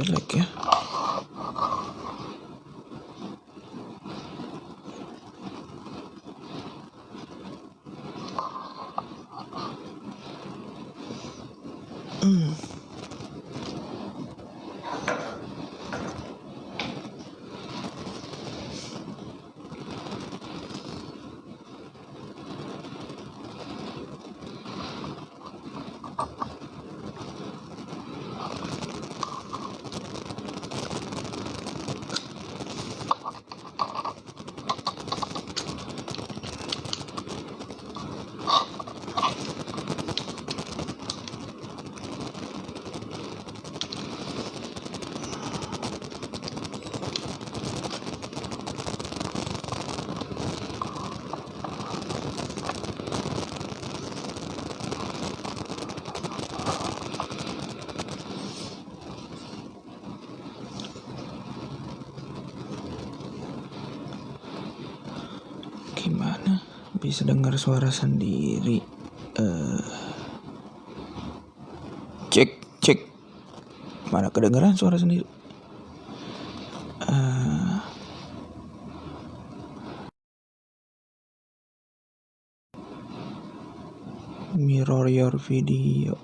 jelek ya. Gimana bisa dengar suara sendiri? Cek. Mana kedengaran suara sendiri? Mirror your video.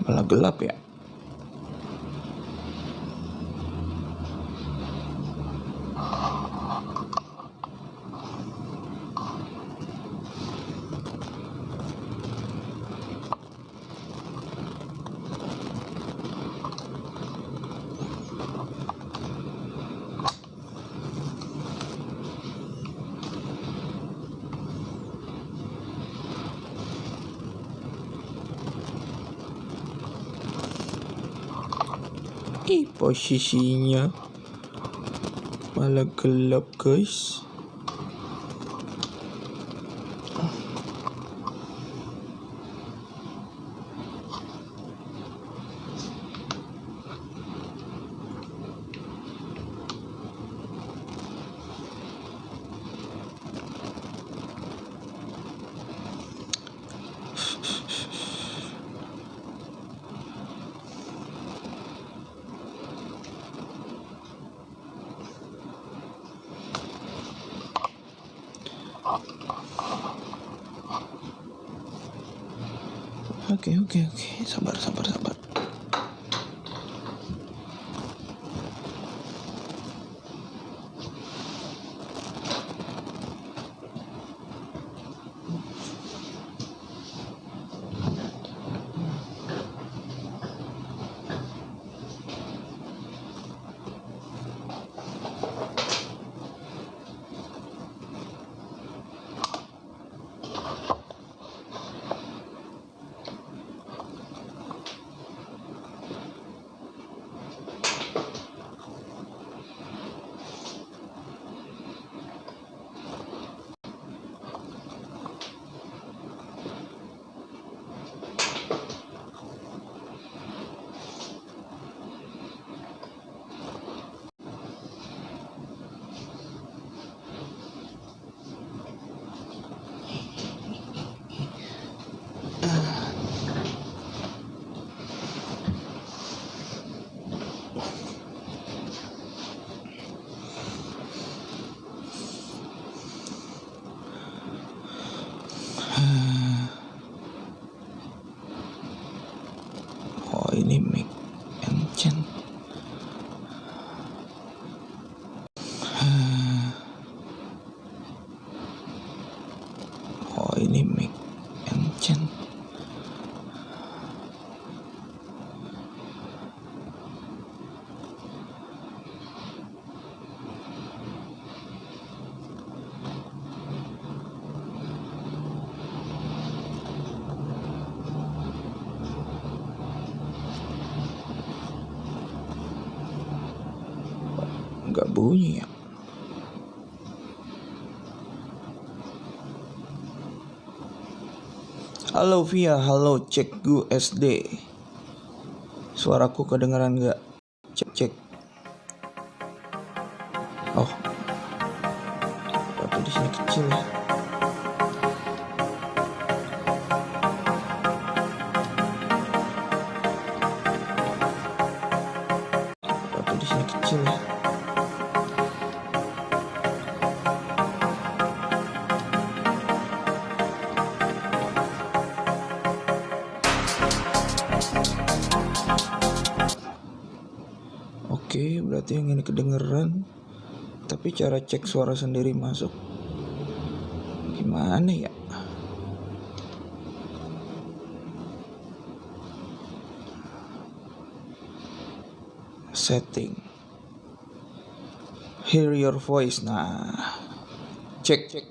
Malah gelap ya. Posisinya malah gelap guys. Oke. Sabar. Oh, ini mic enchant. Oh, ini mic enchant. Nggak bunyi ya. Halo Via, halo cek gue SD. Suaraku kedengeran gak? Cek. Oh, berarti di sini kecil ya. Berarti di sini kecil ya. Oke, berarti yang ini kedengeran. Tapi cara cek suara sendiri masuk gimana ya? Setting, hear your voice. Nah, cek.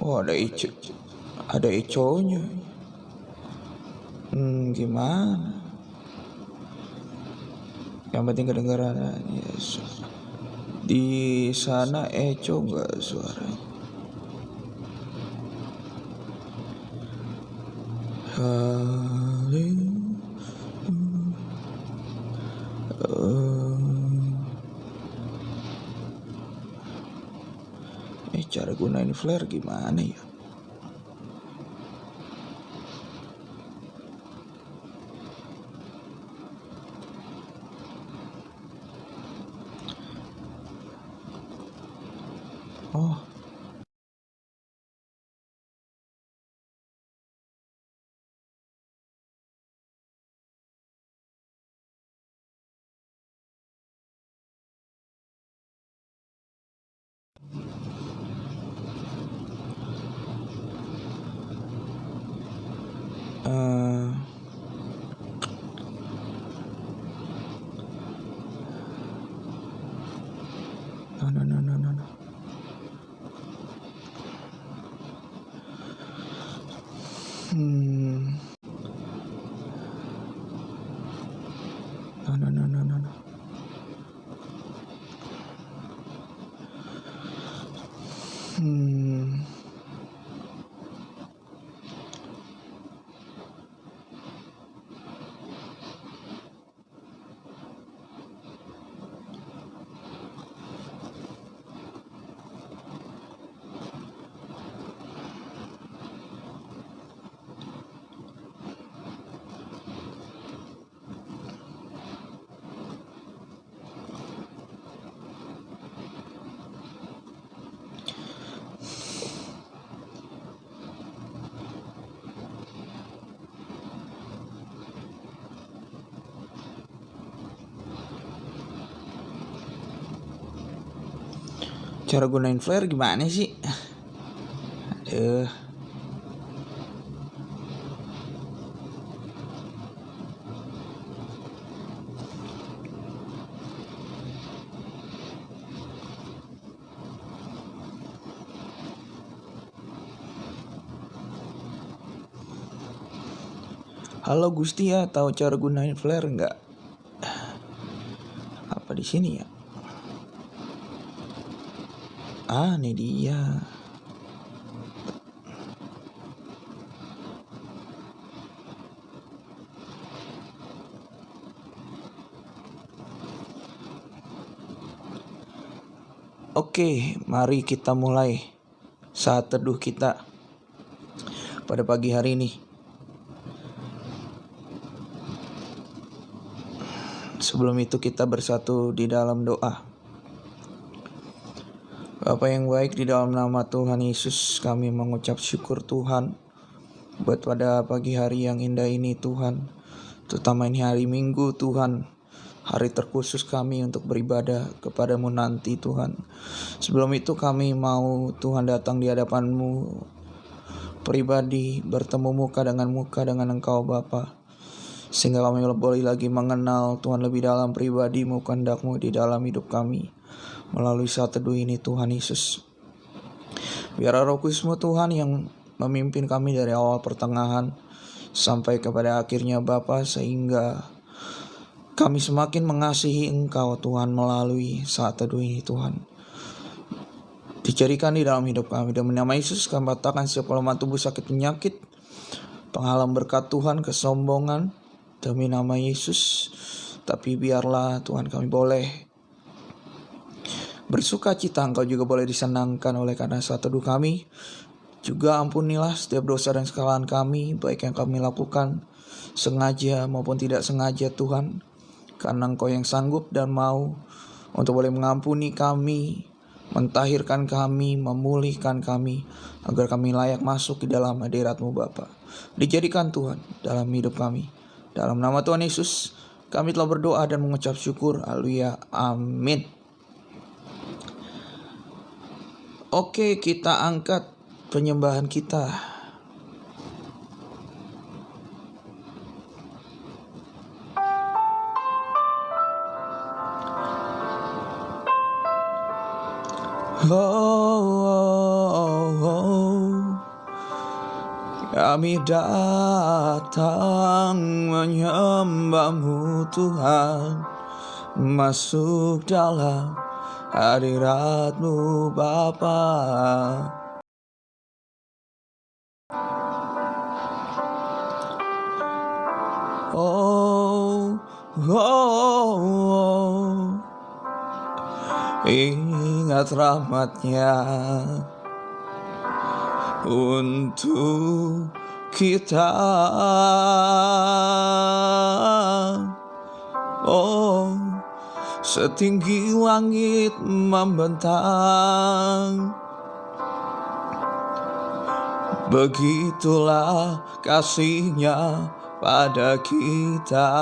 Oh, ada econya. Gimana? Yang penting kedengaran. Yes. Di sana eco nggak suaranya? Cara gunain flare gimana ya? Oh, no. No. Cara gunain flare gimana sih? Aduh. Halo Gusti ya, tahu cara gunain flare nggak? Apa di sini ya? Ini dia. Oke, mari kita mulai saat teduh kita pada pagi hari ini. Sebelum itu kita bersatu di dalam doa. Bapa yang baik, di dalam nama Tuhan Yesus kami mengucap syukur Tuhan buat pada pagi hari yang indah ini Tuhan. Terutama ini hari Minggu Tuhan, hari terkhusus kami untuk beribadah kepadamu nanti Tuhan. Sebelum itu kami mau Tuhan datang di hadapan-Mu pribadi, bertemu muka dengan Engkau Bapa, sehingga kami boleh lagi mengenal Tuhan lebih dalam pribadi-Mu, kehendak-Mu di dalam hidup kami. Melalui saat teduh ini Tuhan Yesus, biar Roh Kudus-Mu Tuhan yang memimpin kami dari awal pertengahan sampai kepada akhirnya Bapa, sehingga kami semakin mengasihi Engkau Tuhan melalui saat teduh ini Tuhan. dijadikan di dalam hidup kami. Demi nama Yesus kami batalkan setiap kelemahan tubuh, sakit, penyakit, penghalang berkat Tuhan, kesombongan, demi nama Yesus. Tapi biarlah Tuhan kami boleh bersuka cita, Engkau juga boleh disenangkan oleh karena saat teduh kami. Juga ampunilah setiap dosa dan kesalahan kami, baik yang kami lakukan sengaja maupun tidak sengaja Tuhan. Karena Engkau yang sanggup dan mau untuk boleh mengampuni kami, mentahirkan kami, memulihkan kami, agar kami layak masuk di dalam hadirat-Mu Bapa. Dijadikan Tuhan dalam hidup kami. Dalam nama Tuhan Yesus kami telah berdoa dan mengucap syukur. Haleluya. Amin. Oke, kita angkat penyembahan kita. Kami datang menyembah-Mu Tuhan, masuk dalam hadirat-Mu Bapa. Ingat rahmat-Nya untuk kita. Setinggi langit membentang, begitulah kasih-Nya pada kita.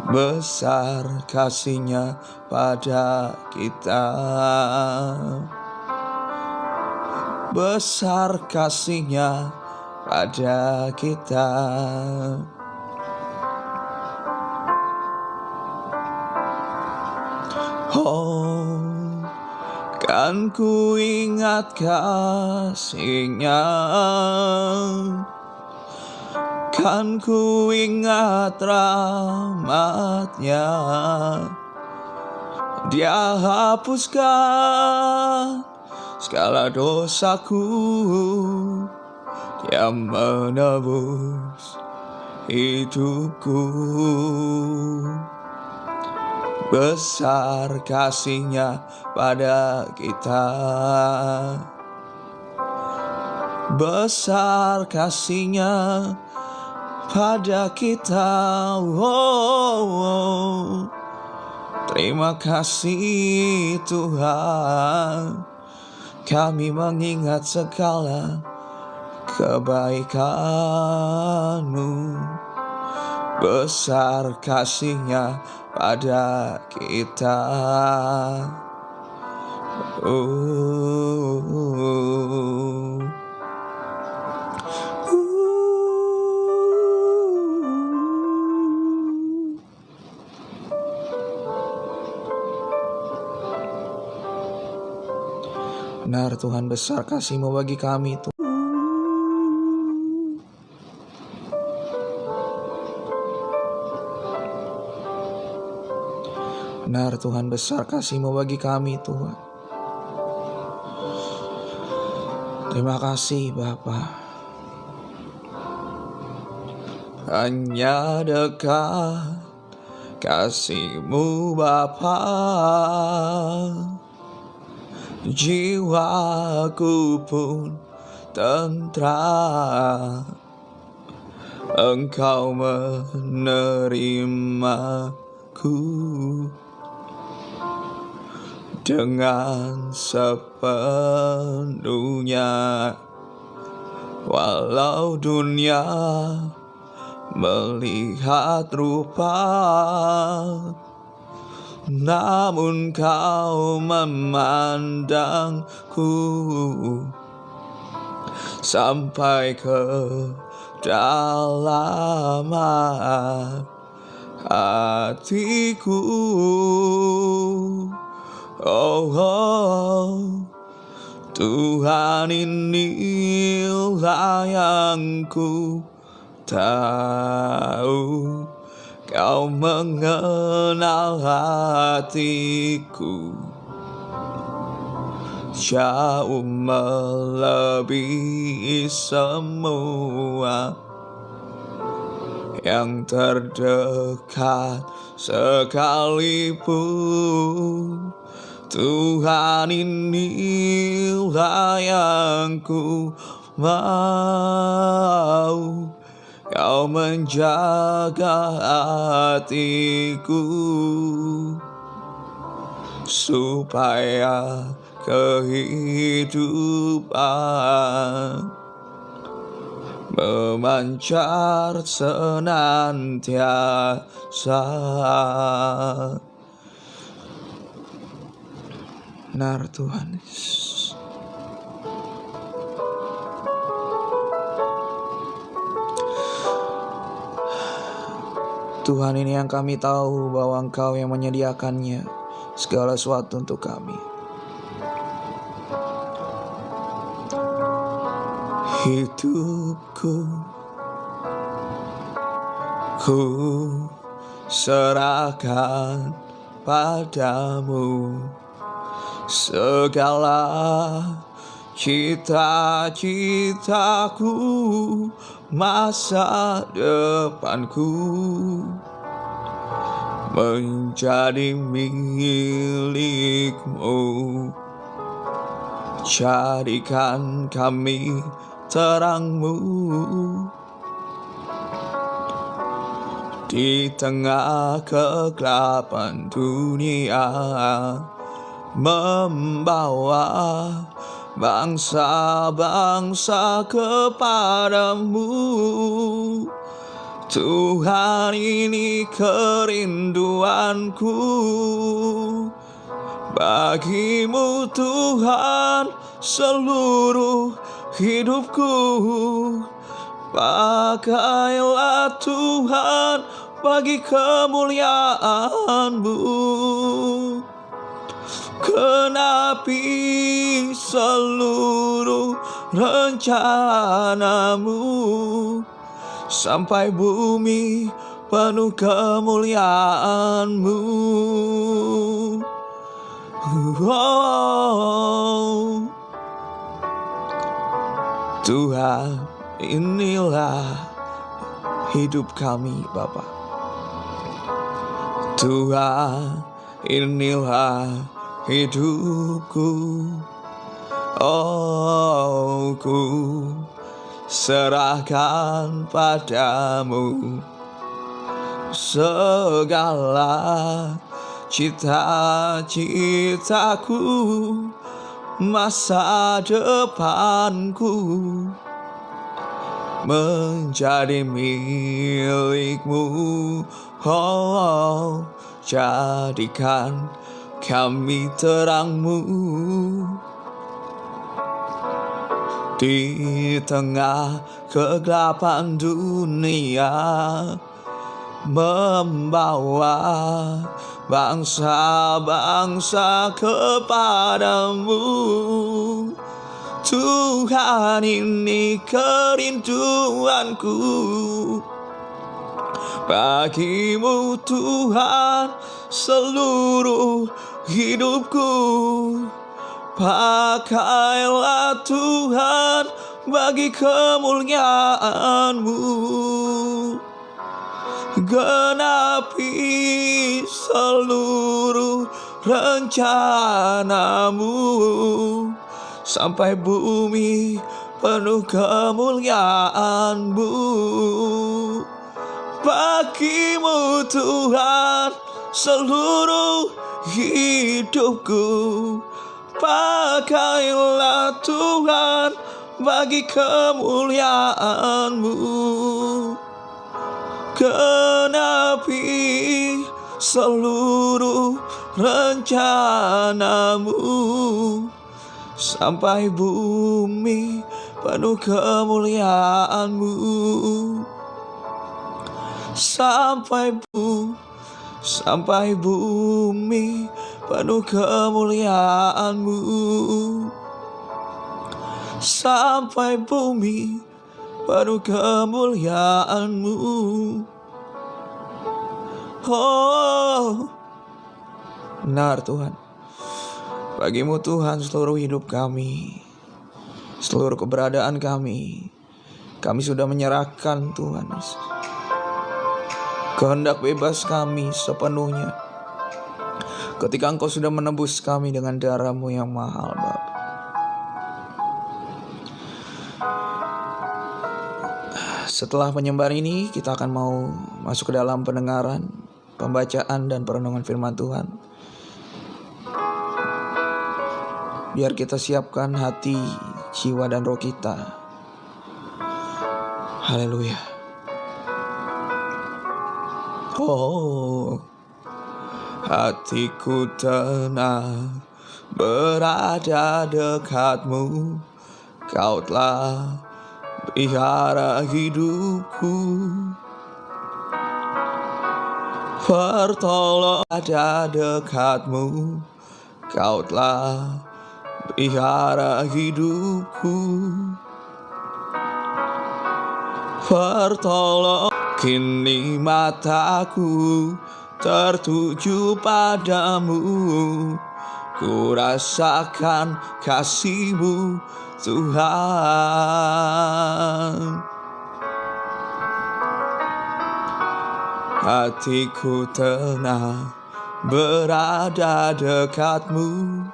Besar kasih-Nya pada kita. Besar kasih-Nya pada kita. Kan ku ingat kasih-Nya, kan ku ingat rahmat-Nya. Dia hapuskan segala dosaku, Dia menebus hidupku. Besar kasih-Nya pada kita. Besar kasih-Nya pada kita. Terima kasih Tuhan, kami mengingat segala kebaikan-Mu. Besar kasih-Nya pada kita. Benar Tuhan, besar kasih-Mu bagi kami Tuhan. Benar Tuhan, besar kasih-Mu bagi kami Tuhan. Terima kasih Bapa. Hanya dekat kasih-Mu Bapa, jiwaku pun tentram. Engkau menerimaku dengan sepenuhnya. Walau dunia melihat rupa, namun Kau memandangku sampai ke dalam hatiku. Tuhan, inilah yang ku tahu, Kau mengenal hatiku. jauh melebihi semua yang terdekat sekalipun. Tuhan, inilah yang ku mau, Kau menjaga hatiku supaya kehidupan memancar senantiasa. Benar Tuhan Yesus. Tuhan, ini yang kami tahu bahwa Engkau yang menyediakannya segala sesuatu untuk kami. Hidupku ku serahkan padamu, segala cita-citaku, masa depanku menjadi milikmu. Jadikan kami terangmu di tengah kegelapan dunia, membawa bangsa-bangsa kepadamu. Tuhan, ini kerinduanku bagimu Tuhan, seluruh hidupku. Pakailah Tuhan bagi kemuliaan-Mu. Genapi seluruh rencana-Mu sampai bumi penuh kemuliaan-Mu. Oh, Tuhan, inilah hidup kami Bapa. Tuhan, inilah hidupku. Oh, ku serahkan padamu segala cita-citaku, masa depanku menjadi milikmu. Oh, jadikan kami terangmu di tengah kegelapan dunia, membawa bangsa-bangsa kepadamu. Tuhan, ini kerinduanku bagimu Tuhan, seluruh hidupku. Pakailah Tuhan bagi kemuliaan-Mu. Genapi seluruh rencana-Mu sampai bumi penuh kemuliaan-Mu. Bagimu Tuhan seluruh hidupku. Pakailah Tuhan bagi kemuliaan-Mu. Genapi seluruh rencana-Mu sampai bumi penuh kemuliaan-Mu. Sampai bumi penuh kemuliaan-Mu. Sampai bumi penuh kemuliaan-Mu. Oh, benar Tuhan. Bagimu Tuhan seluruh hidup kami, seluruh keberadaan kami sudah menyerahkan Tuhan Yesus. Kehendak bebas kami sepenuhnya ketika Engkau sudah menebus kami dengan darah-Mu yang mahal, Bapa. Setelah penyembahan ini kita akan mau masuk ke dalam pendengaran, pembacaan dan perenungan firman Tuhan. Biar kita siapkan hati, jiwa dan roh kita. Haleluya. Oh, hatiku tenang berada dekat-Mu. Kau telah pelihara hidupku. Pertolongan ada dekat-Mu. Kau telah pelihara hidupku. Pertolongan kini mataku tertuju padamu. Ku rasakan kasih-Mu Tuhan. Hatiku tenang berada dekat-Mu.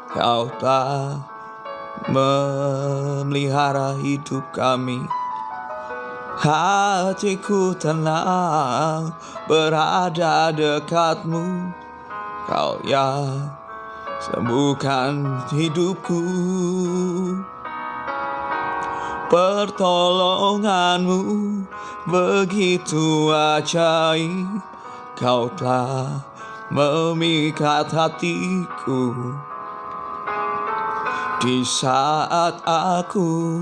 Kau telah memelihara hidup kami. Hatiku tenang berada dekat-Mu. Kau yang sembuhkan hidupku. Pertolongan-Mu begitu ajaib. Kau telah memikat hatiku. Di saat aku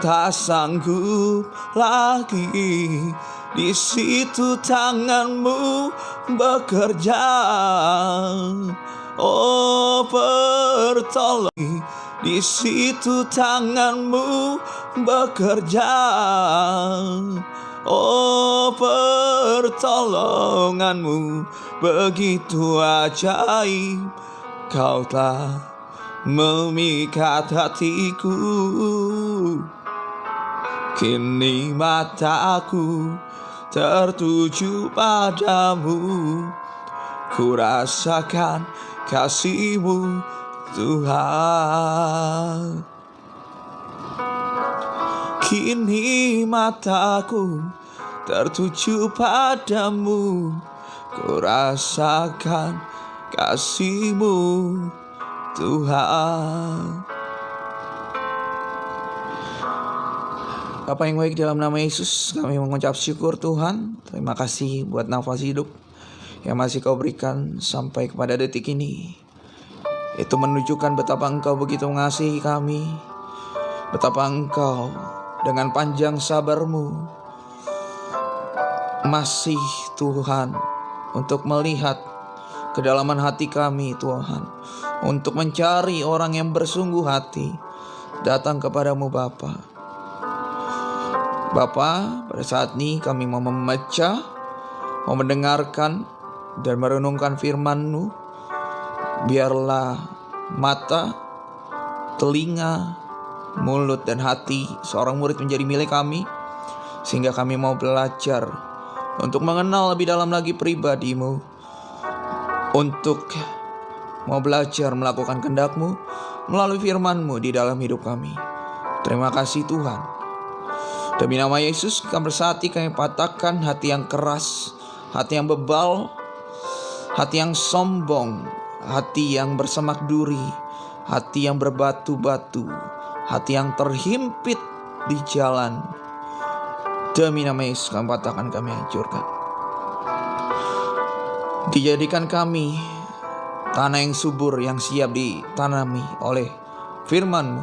tak sanggup lagi, di situ tangan-Mu bekerja. Oh, pertolongan, di situ tangan-Mu bekerja. Oh, pertolongan-Mu begitu ajaib. Kau telah memikat hatiku. Kini mataku tertuju padamu. Ku rasakan kasih-Mu Tuhan. Kini mataku tertuju padamu. Ku rasakan kasih-Mu Tuhan. Bapa yang baik, dalam nama Yesus kami mengucap syukur Tuhan. Terima kasih buat nafas hidup yang masih Kau berikan sampai kepada detik ini. Itu menunjukkan betapa Engkau begitu mengasihi kami, betapa Engkau dengan panjang sabar-Mu masih Tuhan untuk melihat kedalaman hati kami Tuhan, untuk mencari orang yang bersungguh hati datang kepadamu Bapa. Bapa, pada saat ini kami mau membaca, mau mendengarkan dan merenungkan firman-Mu. Biarlah mata, telinga, mulut dan hati seorang murid menjadi milik kami, sehingga kami mau belajar untuk mengenal lebih dalam lagi pribadi-Mu, untuk mau belajar melakukan kehendak-Mu melalui firman-Mu di dalam hidup kami. Terima kasih Tuhan. Demi nama Yesus kami bersati, kami patahkan hati yang keras, hati yang bebal, hati yang sombong, hati yang bersemak duri, hati yang berbatu-batu, hati yang terhimpit di jalan. Demi nama Yesus kami patahkan, kami hancurkan. Dijadikan kami tanah yang subur, yang siap ditanami oleh firman-Mu.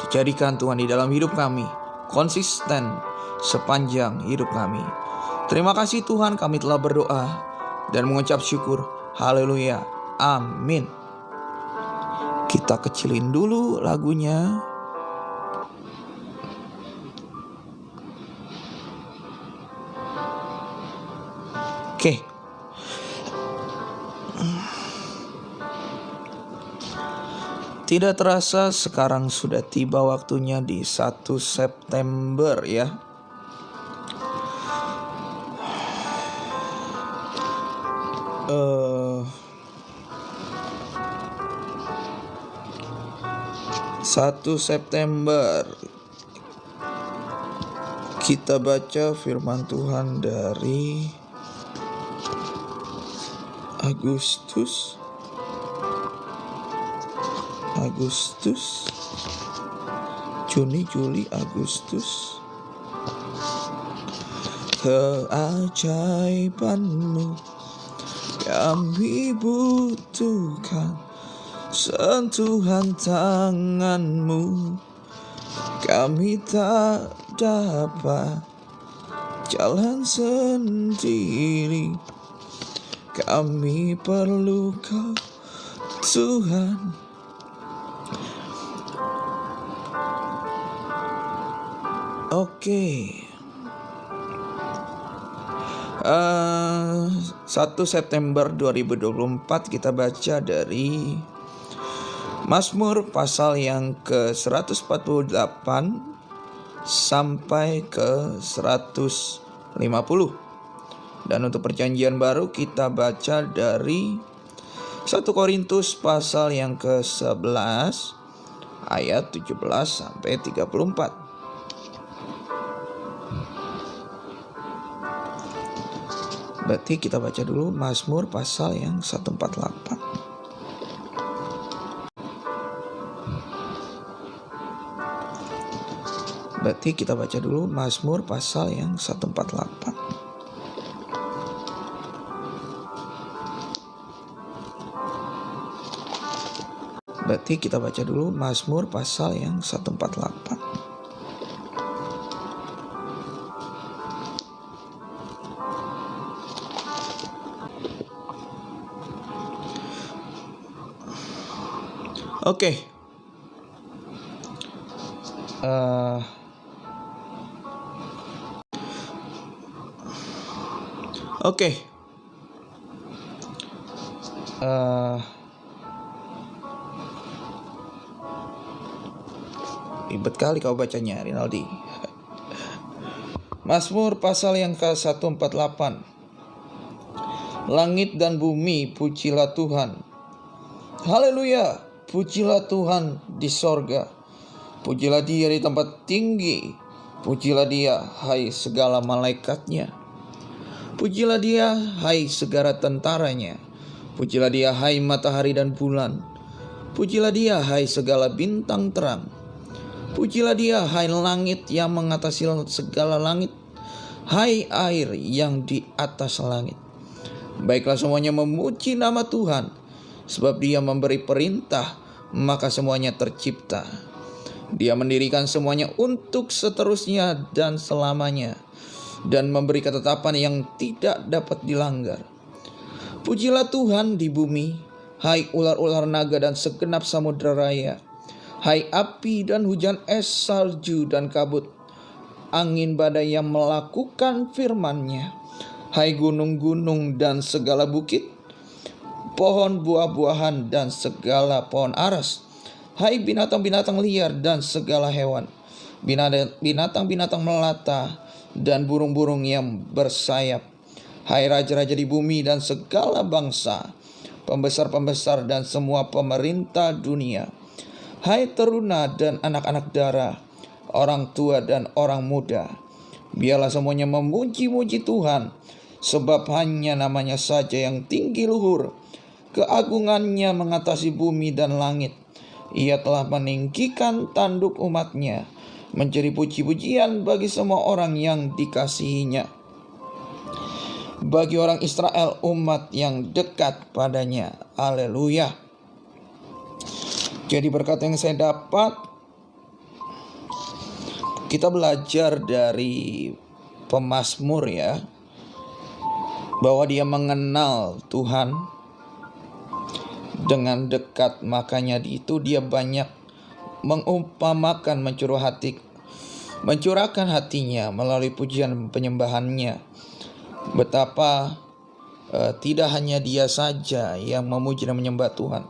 Dijadikan Tuhan di dalam hidup kami, konsisten sepanjang hidup kami. Terima kasih Tuhan, kami telah berdoa dan mengucap syukur. Haleluya, amin. Kita kecilin dulu lagunya. Oke. Tidak terasa sekarang sudah tiba waktunya di 1 September ya. Eh 1 September kita baca firman Tuhan dari Agustus, Juni, Juli, Agustus. Keajaibanmu kami butuhkan, sentuhan tanganmu kami tak dapat jalan sendiri, kami perlu Kau Tuhan. Oke. 1 September 2024 kita baca dari Mazmur pasal yang ke-148 sampai ke 150. Dan untuk perjanjian baru kita baca dari 1 Korintus pasal yang ke-11 ayat 17 sampai 34. Berarti kita baca dulu Mazmur pasal yang 148. Berarti kita baca dulu Mazmur pasal yang 148. Berarti kita baca dulu Mazmur pasal yang 148. Oke. Ribet kali kau bacanya, Rinaldi. Mazmur pasal yang ke-148. Langit dan bumi, pujilah Tuhan. Haleluya, pujilah Tuhan di sorga. Pujilah Dia di tempat tinggi. Pujilah Dia, hai segala malaikatnya. Pujilah Dia, hai segala tentaranya. Pujilah Dia, hai matahari dan bulan. Pujilah Dia, hai segala bintang terang. Pujilah Dia, hai langit yang mengatasi segala langit, hai air yang di atas langit. Baiklah semuanya memuji nama Tuhan, sebab Dia memberi perintah, maka semuanya tercipta. Dia mendirikan semuanya untuk seterusnya dan selamanya, dan memberi ketetapan yang tidak dapat dilanggar. Pujilah Tuhan di bumi, hai ular-ular naga dan segenap samudera raya. Hai api dan hujan es, salju dan kabut, angin badai yang melakukan firman-Nya. Hai gunung-gunung dan segala bukit, pohon buah-buahan dan segala pohon aras. Hai binatang-binatang liar dan segala hewan, binatang-binatang melata dan burung-burung yang bersayap. Hai raja-raja di bumi dan segala bangsa, pembesar-pembesar dan semua pemerintah dunia. Hai teruna dan anak-anak dara, orang tua dan orang muda, biarlah semuanya memuji-muji Tuhan, sebab hanya namanya saja yang tinggi luhur, keagungannya mengatasi bumi dan langit. Ia telah meninggikan tanduk umat-Nya, menjadi puji-pujian bagi semua orang yang dikasihinya, bagi orang Israel umat yang dekat padanya. Haleluya. Jadi berkat yang saya dapat, kita belajar dari pemazmur ya, bahwa dia mengenal Tuhan dengan dekat. Makanya itu dia banyak mengumpamakan, mencurahkan hatinya melalui pujian penyembahannya. Betapa tidak hanya dia saja yang memuji dan menyembah Tuhan,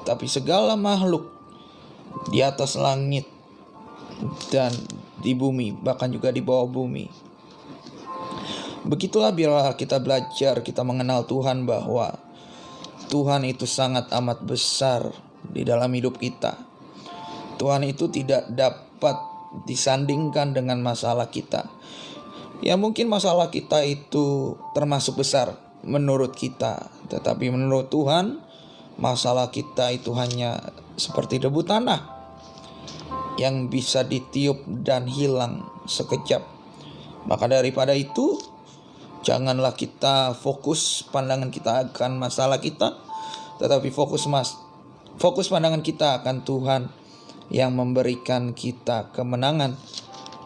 tapi segala makhluk di atas langit dan di bumi, bahkan juga di bawah bumi. Begitulah biarlah kita belajar, kita mengenal Tuhan, bahwa Tuhan itu sangat amat besar di dalam hidup kita. Tuhan itu tidak dapat disandingkan dengan masalah kita. Ya mungkin masalah kita itu termasuk besar menurut kita, tetapi menurut Tuhan masalah kita itu hanya seperti debu tanah yang bisa ditiup dan hilang sekejap. Maka daripada itu, janganlah kita fokus pandangan kita akan masalah kita, tetapi fokus pandangan kita akan Tuhan yang memberikan kita kemenangan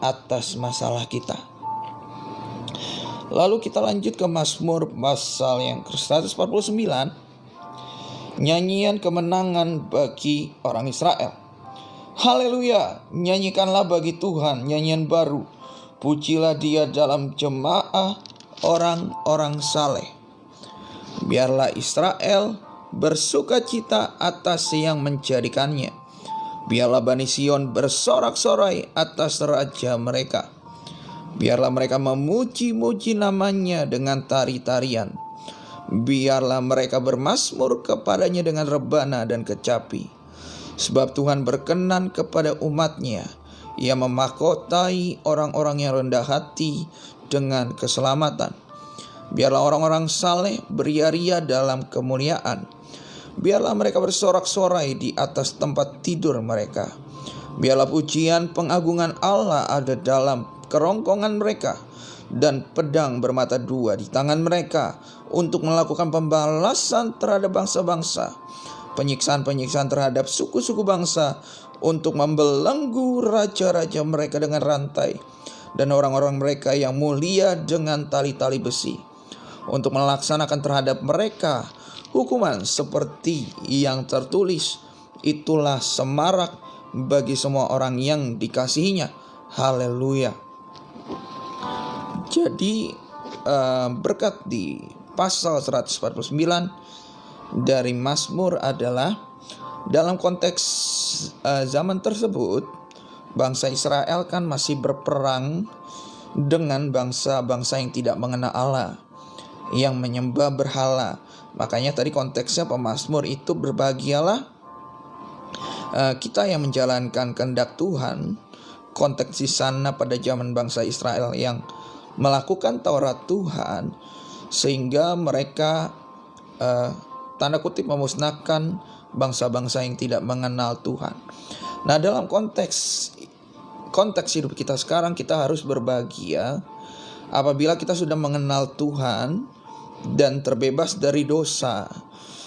atas masalah kita. Lalu kita lanjut ke Mazmur pasal yang ke-149, nyanyian kemenangan bagi orang Israel. Haleluya, nyanyikanlah bagi Tuhan nyanyian baru, pujilah Dia dalam jemaah orang-orang saleh. Biarlah Israel bersukacita atas yang menjadikannya. Biarlah Bani Sion bersorak-sorai atas raja mereka. Biarlah mereka memuji-muji namanya dengan tari-tarian. Biarlah mereka bermazmur kepadanya dengan rebana dan kecapi. Sebab Tuhan berkenan kepada umatnya. Ia memahkotai orang-orang yang rendah hati dengan keselamatan. Biarlah orang-orang saleh beria-ria dalam kemuliaan. Biarlah mereka bersorak-sorai di atas tempat tidur mereka. Biarlah pujian pengagungan Allah ada dalam kerongkongan mereka, dan pedang bermata dua di tangan mereka untuk melakukan pembalasan terhadap bangsa-bangsa, penyiksaan-penyiksaan terhadap suku-suku bangsa, untuk membelenggu raja-raja mereka dengan rantai, dan orang-orang mereka yang mulia dengan tali-tali besi, untuk melaksanakan terhadap mereka hukuman seperti yang tertulis. Itulah semarak bagi semua orang yang dikasihinya. Haleluya. Jadi berkat di pasal 149 dari Mazmur adalah dalam konteks zaman tersebut, bangsa Israel kan masih berperang dengan bangsa-bangsa yang tidak mengenal Allah, yang menyembah berhala. Makanya tadi konteksnya pemazmur itu, berbahagialah kita yang menjalankan kehendak Tuhan. Konteks di sana pada zaman bangsa Israel yang melakukan Taurat Tuhan, sehingga mereka tanda kutip memusnahkan bangsa-bangsa yang tidak mengenal Tuhan. Nah, dalam konteks hidup kita sekarang, kita harus berbahagia apabila kita sudah mengenal Tuhan dan terbebas dari dosa.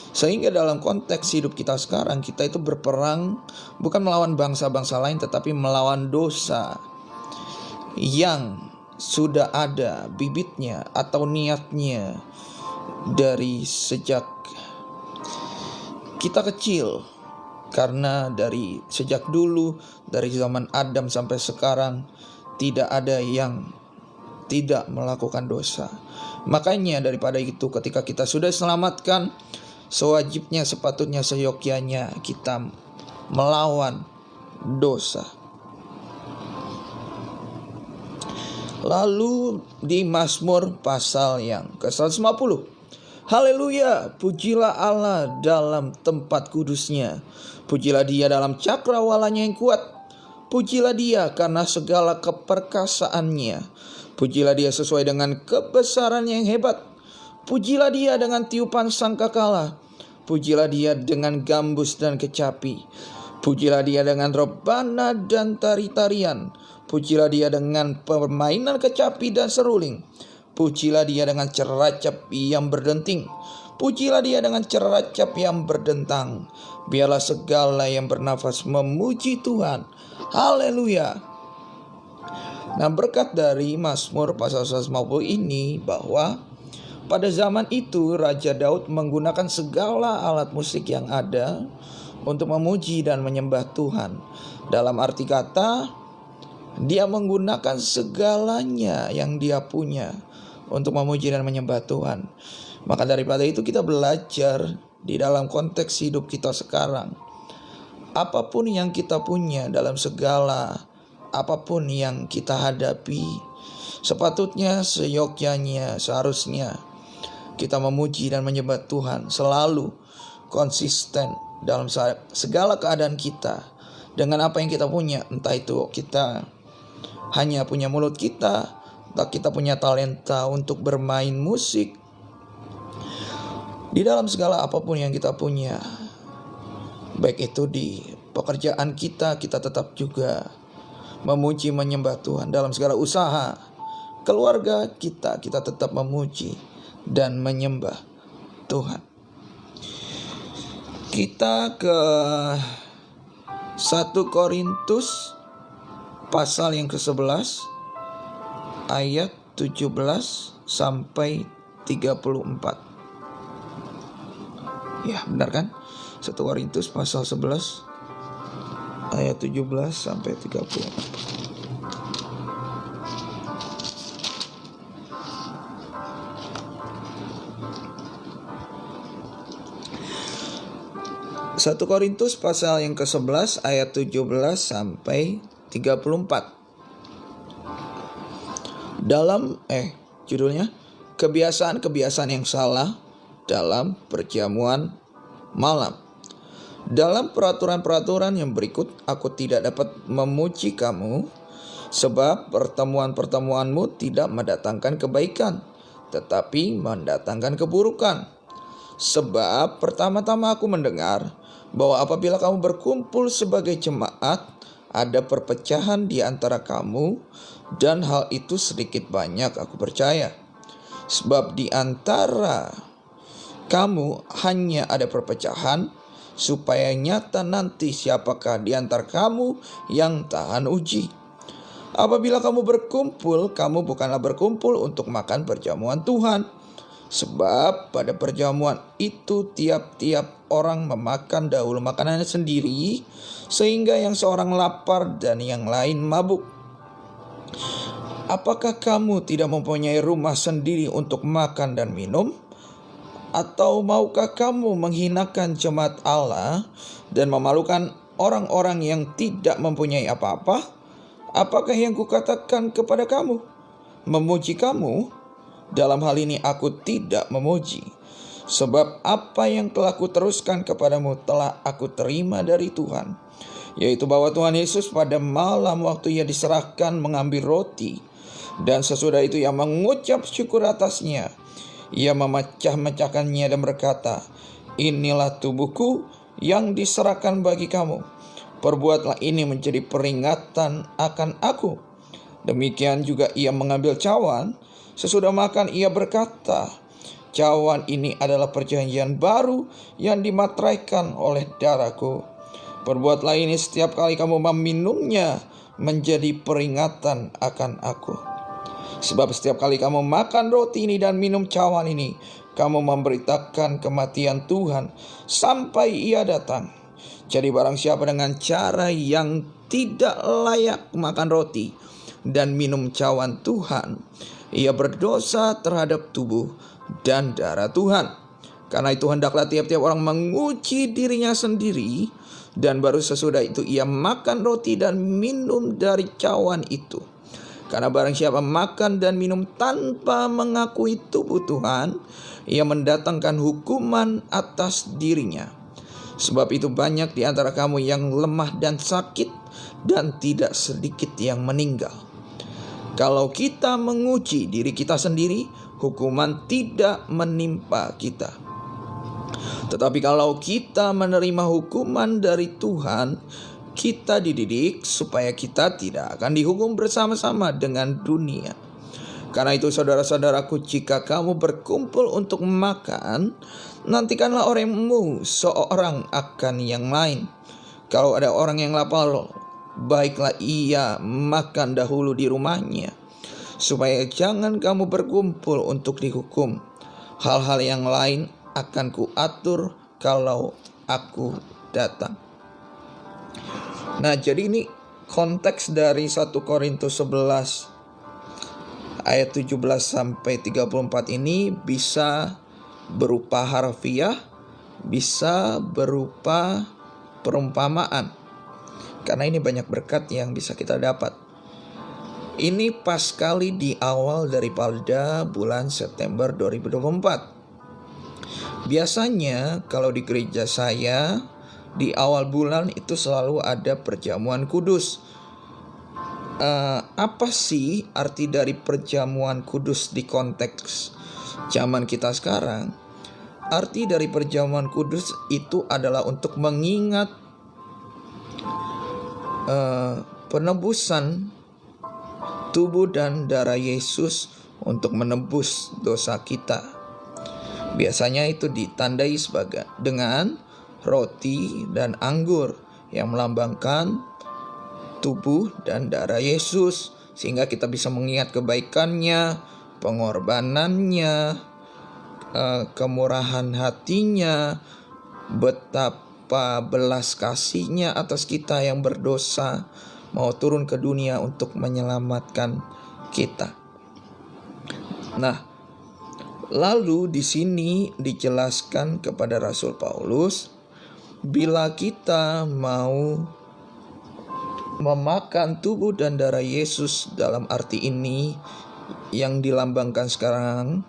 Sehingga dalam konteks hidup kita sekarang, kita itu berperang bukan melawan bangsa-bangsa lain, tetapi melawan dosa yang sudah ada bibitnya atau niatnya dari sejak kita kecil. Karena dari sejak dulu, dari zaman Adam sampai sekarang, tidak ada yang tidak melakukan dosa. Makanya daripada itu, ketika kita sudah selamatkan, sewajibnya, sepatutnya, seyogyanya kita melawan dosa. Lalu di Mazmur pasal yang ke-150, haleluya, pujilah Allah dalam tempat kudusnya. Pujilah Dia dalam cakrawalanya yang kuat. Pujilah Dia karena segala keperkasaannya. Pujilah Dia sesuai dengan kebesarannya yang hebat. Pujilah Dia dengan tiupan sangkakala. Pujilah Dia dengan gambus dan kecapi. Pujilah Dia dengan rebana dan tari-tarian. Pujilah Dia dengan permainan kecapi dan seruling. Pujilah Dia dengan ceracap yang berdenting. Pujilah Dia dengan ceracap yang berdentang. Biarlah segala yang bernafas memuji Tuhan. Haleluya. Nah, berkat dari Mazmur pasal 150 ini, bahwa pada zaman itu Raja Daud menggunakan segala alat musik yang ada untuk memuji dan menyembah Tuhan. Dalam arti kata, dia menggunakan segalanya yang dia punya untuk memuji dan menyembah Tuhan. Maka daripada itu kita belajar di dalam konteks hidup kita sekarang, apapun yang kita punya, dalam segala apapun yang kita hadapi, sepatutnya, seyogyanya, seharusnya kita memuji dan menyembah Tuhan, selalu konsisten dalam segala keadaan kita dengan apa yang kita punya. Entah itu kita hanya punya mulut kita, entah kita punya talenta untuk bermain musik. Di dalam segala apapun yang kita punya, baik itu di pekerjaan kita, kita tetap juga memuji menyembah Tuhan. Dalam segala usaha keluarga kita tetap memuji dan menyembah Tuhan. Kita ke 1 Korintus pasal yang ke-11 ayat 17 sampai 34. Ya, benar kan? 1 Korintus pasal 11 ayat 17 sampai 34. Satu Korintus pasal yang ke-11 ayat 17 sampai 34. Judulnya kebiasaan-kebiasaan yang salah dalam perjamuan malam. Dalam peraturan-peraturan yang berikut, aku tidak dapat memuji kamu, sebab pertemuan-pertemuanmu tidak mendatangkan kebaikan, tetapi mendatangkan keburukan. Sebab pertama-tama aku mendengar bahwa apabila kamu berkumpul sebagai jemaat, ada perpecahan di antara kamu, dan hal itu sedikit banyak aku percaya. Sebab di antara kamu hanya ada perpecahan, supaya nyata nanti siapakah di antara kamu yang tahan uji. Apabila kamu berkumpul, kamu bukanlah berkumpul untuk makan perjamuan Tuhan. Sebab pada perjamuan itu tiap-tiap orang memakan dahulu makanannya sendiri, sehingga yang seorang lapar dan yang lain mabuk. Apakah kamu tidak mempunyai rumah sendiri untuk makan dan minum? Atau maukah kamu menghinakan jemaat Allah dan memalukan orang-orang yang tidak mempunyai apa-apa? Apakah yang kukatakan kepada kamu? Memuji kamu? Dalam hal ini aku tidak memuji, sebab apa yang telah kuteruskan kepadamu telah aku terima dari Tuhan, yaitu bahwa Tuhan Yesus pada malam waktu ia diserahkan mengambil roti, dan sesudah itu ia mengucap syukur atasnya. Ia memecah-mecahkannya dan berkata, "Inilah tubuhku yang diserahkan bagi kamu. Perbuatlah ini menjadi peringatan akan aku." Demikian juga ia mengambil cawan. Sesudah makan ia berkata, "Cawan ini adalah perjanjian baru yang dimateraikan oleh darahku. Perbuatlah ini setiap kali kamu meminumnya menjadi peringatan akan aku. Sebab setiap kali kamu makan roti ini dan minum cawan ini, kamu memberitakan kematian Tuhan sampai ia datang. Jadi barang siapa dengan cara yang tidak layak makan roti dan minum cawan Tuhan, ia berdosa terhadap tubuh dan darah Tuhan. Karena itu hendaklah tiap-tiap orang menguji dirinya sendiri, dan baru sesudah itu ia makan roti dan minum dari cawan itu. Karena barang siapa makan dan minum tanpa mengakui tubuh Tuhan, ia mendatangkan hukuman atas dirinya. Sebab itu banyak di antara kamu yang lemah dan sakit, dan tidak sedikit yang meninggal. Kalau kita menguji diri kita sendiri, hukuman tidak menimpa kita. Tetapi kalau kita menerima hukuman dari Tuhan, kita dididik supaya kita tidak akan dihukum bersama-sama dengan dunia. Karena itu saudara-saudaraku, jika kamu berkumpul untuk makan, nantikanlah orangmu seorang akan yang lain. Kalau ada orang yang lapar, baiklah ia makan dahulu di rumahnya, supaya jangan kamu berkumpul untuk dihukum. Hal-hal yang lain akan kuatur kalau aku datang. Nah, jadi ini konteks dari 1 Korintus 11 ayat 17 sampai 34 ini bisa berupa harfiah, bisa berupa perumpamaan. Karena ini banyak berkat yang bisa kita dapat. Ini pas sekali di awal daripada bulan September 2024. Biasanya kalau di gereja saya di awal bulan itu selalu ada perjamuan kudus. Apa sih arti dari perjamuan kudus di konteks zaman kita sekarang? Arti dari perjamuan kudus itu adalah untuk mengingat penebusan tubuh dan darah Yesus untuk menebus dosa kita. Biasanya itu ditandai dengan roti dan anggur yang melambangkan tubuh dan darah Yesus, sehingga kita bisa mengingat kebaikannya, pengorbanannya, kemurahan hatinya, betapa belas kasihnya atas kita yang berdosa, mau turun ke dunia untuk menyelamatkan kita. Nah, lalu di sini dijelaskan kepada Rasul Paulus, bila kita mau memakan tubuh dan darah Yesus dalam arti ini yang dilambangkan sekarang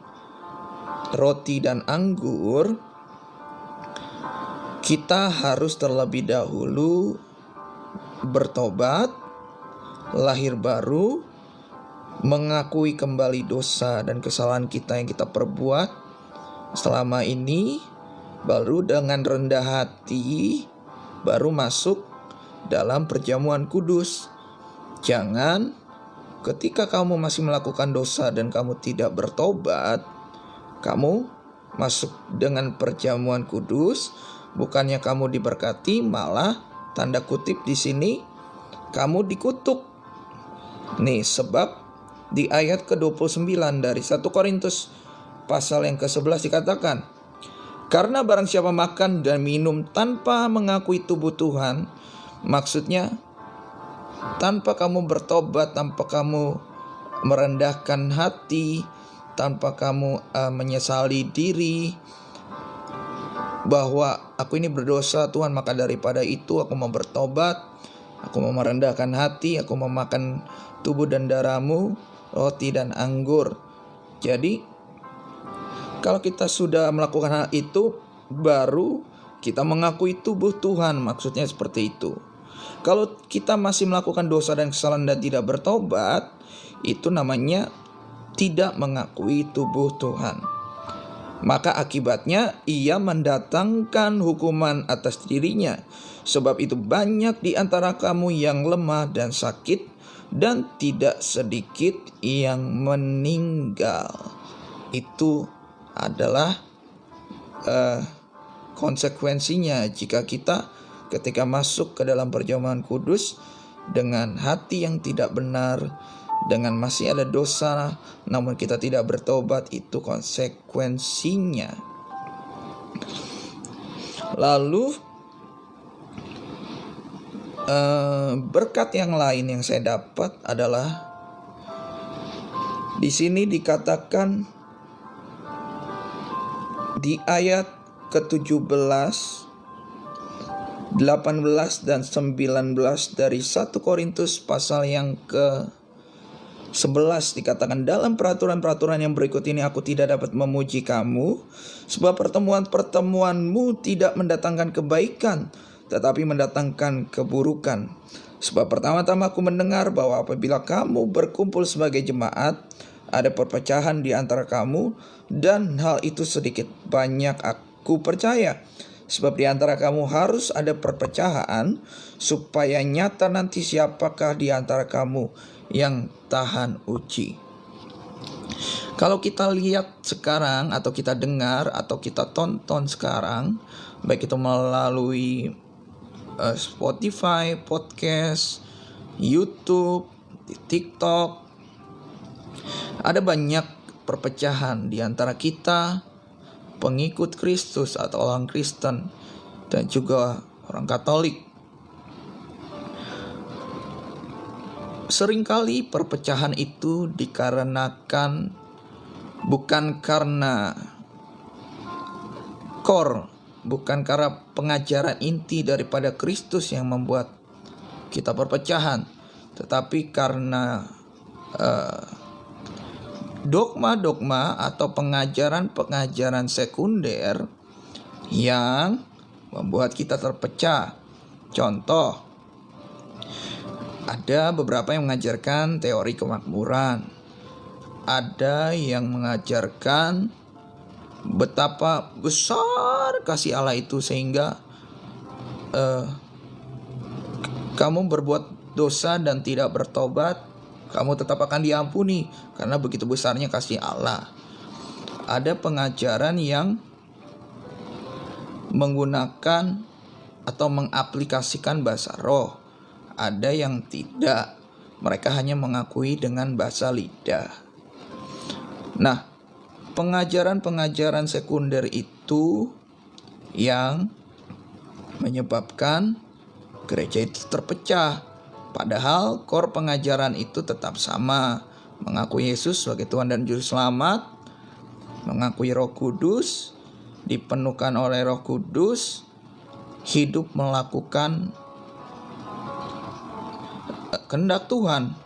roti dan anggur, kita harus terlebih dahulu bertobat, lahir baru, mengakui kembali dosa dan kesalahan kita yang kita perbuat selama ini, baru dengan rendah hati baru masuk dalam perjamuan kudus. Jangan ketika kamu masih melakukan dosa dan kamu tidak bertobat, kamu masuk dengan perjamuan kudus, bukannya kamu diberkati, malah tanda kutip di sini kamu dikutuk. Nih, sebab di ayat ke-29 dari 1 Korintus pasal yang ke-11 dikatakan, karena barang siapa makan dan minum tanpa mengakui tubuh Tuhan, maksudnya tanpa kamu bertobat, tanpa kamu merendahkan hati, tanpa kamu menyesali diri bahwa aku ini berdosa Tuhan, maka daripada itu aku mau bertobat, aku mau merendahkan hati, aku mau makan tubuh dan darahmu, roti dan anggur. Jadi kalau kita sudah melakukan hal itu, baru kita mengakui tubuh Tuhan, maksudnya seperti itu. Kalau kita masih melakukan dosa dan kesalahan dan tidak bertobat, itu namanya tidak mengakui tubuh Tuhan. Maka akibatnya ia mendatangkan hukuman atas dirinya. Sebab itu banyak di antara kamu yang lemah dan sakit, dan tidak sedikit yang meninggal. Itu adalah konsekuensinya jika kita ketika masuk ke dalam perjamuan kudus dengan hati yang tidak benar, dengan masih ada dosa namun kita tidak bertobat, itu konsekuensinya. Lalu berkat yang lain yang saya dapat adalah di sini dikatakan di ayat ke-17, 18 dan 19 dari 1 Korintus pasal yang ke-11 dikatakan, dalam peraturan-peraturan yang berikut ini aku tidak dapat memuji kamu, sebab pertemuan-pertemuanmu tidak mendatangkan kebaikan, tetapi mendatangkan keburukan. Sebab pertama-tama aku mendengar bahwa apabila kamu berkumpul sebagai jemaat, ada perpecahan di antara kamu, dan hal itu sedikit banyak aku percaya. Sebab di antara kamu harus ada perpecahan, supaya nyata nanti siapakah di antara kamu yang tahan uji. Kalau kita lihat sekarang, atau kita dengar, atau kita tonton sekarang, baik itu melalui Spotify, podcast, YouTube, TikTok, ada banyak perpecahan di antara kita, pengikut Kristus atau orang Kristen, dan juga orang Katolik. Seringkali perpecahan itu dikarenakan bukan karena core bukan karena pengajaran inti daripada Kristus yang membuat kita perpecahan, tetapi karena dogma-dogma atau pengajaran-pengajaran sekunder yang membuat kita terpecah. Contoh, ada beberapa yang mengajarkan teori kemakmuran, ada yang mengajarkan betapa besar kasih Allah itu sehingga kamu berbuat dosa dan tidak bertobat, kamu tetap akan diampuni karena begitu besarnya kasih Allah. Ada pengajaran yang menggunakan atau mengaplikasikan bahasa roh. Ada yang tidak, mereka hanya mengakui dengan bahasa lidah. Nah, pengajaran-pengajaran sekunder itu yang menyebabkan gereja itu terpecah. Padahal core pengajaran itu tetap sama. Mengakui Yesus sebagai Tuhan dan Juru Selamat, mengakui Roh Kudus, dipenuhkan oleh Roh Kudus, hidup melakukan kehendak Tuhan.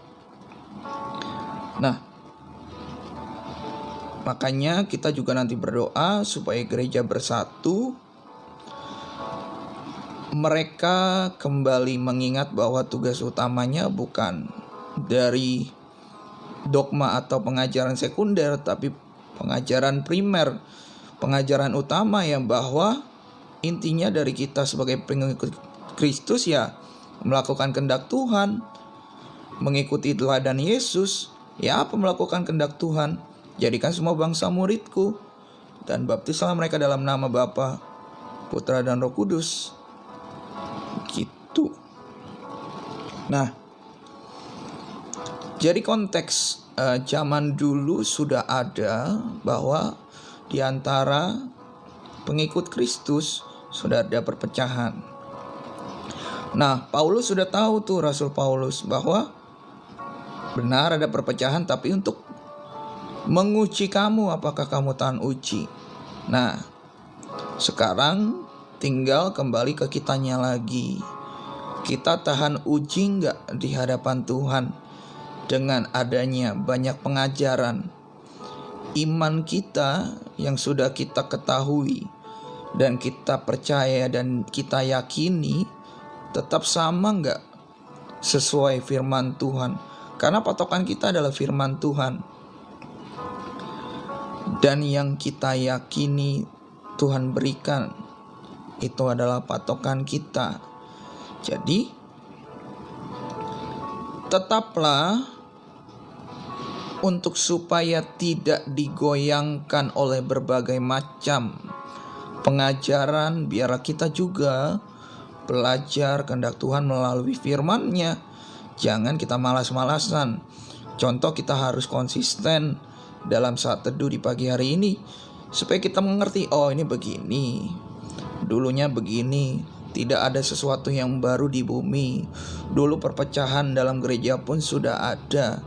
Nah, makanya kita juga nanti berdoa supaya gereja bersatu. Mereka kembali mengingat bahwa tugas utamanya bukan dari dogma atau pengajaran sekunder, tapi pengajaran primer, pengajaran utama yang bahwa intinya dari kita sebagai pengikut Kristus ya melakukan kehendak Tuhan, mengikuti teladan Yesus. Ya, apa melakukan kehendak Tuhan? Jadikan semua bangsa muridku dan baptislah mereka dalam nama Bapa, Putra dan Roh Kudus. Gitu. Nah, jadi konteks zaman dulu sudah ada bahwa di antara pengikut Kristus sudah ada perpecahan. Nah, Paulus sudah tahu tuh, Rasul Paulus, bahwa benar ada perpecahan, tapi untuk menguji kamu apakah kamu tahan uji. Nah, sekarang tinggal kembali ke kitanya lagi. Kita tahan uji nggak di hadapan Tuhan dengan adanya banyak pengajaran? Iman kita yang sudah kita ketahui dan kita percaya dan kita yakini tetap sama nggak sesuai firman Tuhan? Karena patokan kita adalah firman Tuhan. Dan yang kita yakini Tuhan berikan itu adalah patokan kita. Jadi tetaplah untuk supaya tidak digoyangkan oleh berbagai macam pengajaran, biarlah kita juga belajar kehendak Tuhan melalui firman-Nya. Jangan kita malas-malasan. Contoh, kita harus konsisten dalam saat teduh di pagi hari ini supaya kita mengerti, oh ini begini, dulunya begini. Tidak ada sesuatu yang baru di bumi. Dulu perpecahan dalam gereja pun sudah ada.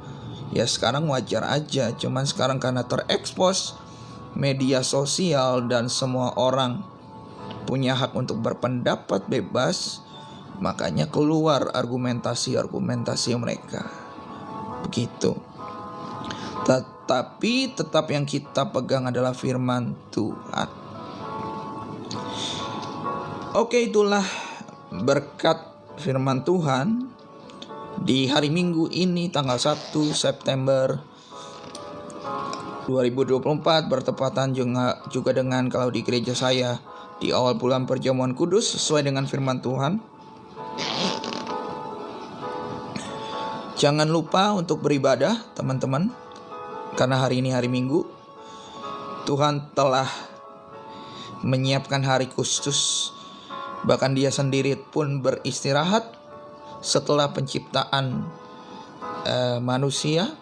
Ya sekarang wajar aja. Cuman sekarang karena terekspos media sosial dan semua orang punya hak untuk berpendapat bebas, makanya keluar argumentasi-argumentasi mereka. Begitu. Tetapi tetap yang kita pegang adalah firman Tuhan. Oke, itulah berkat firman Tuhan di hari Minggu ini tanggal 1 September 2024 bertepatan juga dengan kalau di gereja saya di awal bulan perjamuan kudus sesuai dengan firman Tuhan. Jangan lupa untuk beribadah teman-teman, karena hari ini hari Minggu. Tuhan telah menyiapkan hari khusus. Bahkan Dia sendiri pun beristirahat setelah penciptaan manusia.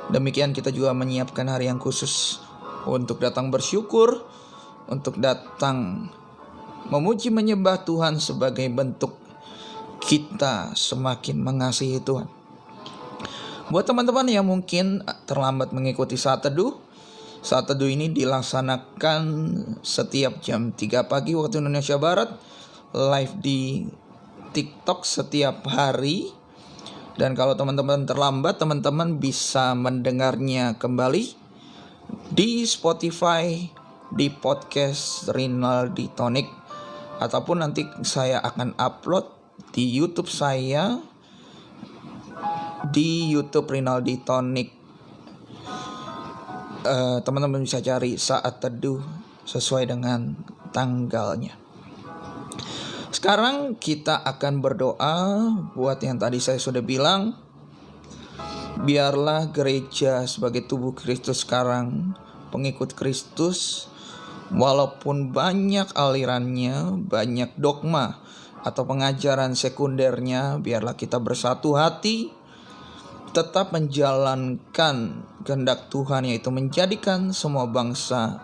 Demikian kita juga menyiapkan hari yang khusus untuk datang bersyukur, untuk datang memuji menyembah Tuhan sebagai bentuk kita semakin mengasihi Tuhan. Buat teman-teman yang mungkin terlambat mengikuti saat teduh, Saat teduh ini dilaksanakan setiap jam 3 pagi waktu Indonesia Barat, live di TikTok setiap hari. Dan kalau teman-teman terlambat, teman-teman bisa mendengarnya kembali di Spotify, di podcast Rinaldi Tonic, ataupun nanti saya akan upload di YouTube saya, di YouTube Rinaldi Tonic. Teman-teman bisa cari saat teduh sesuai dengan tanggalnya. Sekarang kita akan berdoa buat yang tadi saya sudah bilang. Biarlah gereja sebagai tubuh Kristus sekarang, pengikut Kristus, walaupun banyak alirannya, banyak dogma atau pengajaran sekundernya, biarlah kita bersatu hati, tetap menjalankan kehendak Tuhan, yaitu menjadikan semua bangsa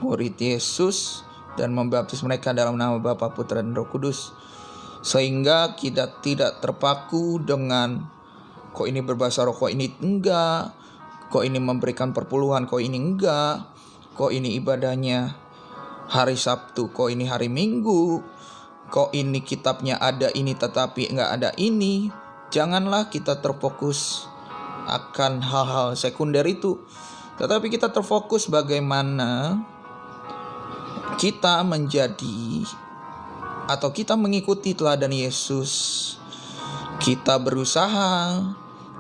murid Yesus dan membaptis mereka dalam nama Bapa, Putra, dan Roh Kudus. Sehingga kita tidak terpaku dengan kok ini berbahasa roh, kok ini enggak, kok ini memberikan perpuluhan, kok ini enggak, kok ini ibadahnya hari Sabtu, kok ini hari Minggu, kok ini kitabnya ada ini tetapi enggak ada ini. Janganlah kita terfokus akan hal-hal sekunder itu, tetapi kita terfokus bagaimana kita menjadi atau kita mengikuti teladan Yesus. Kita berusaha,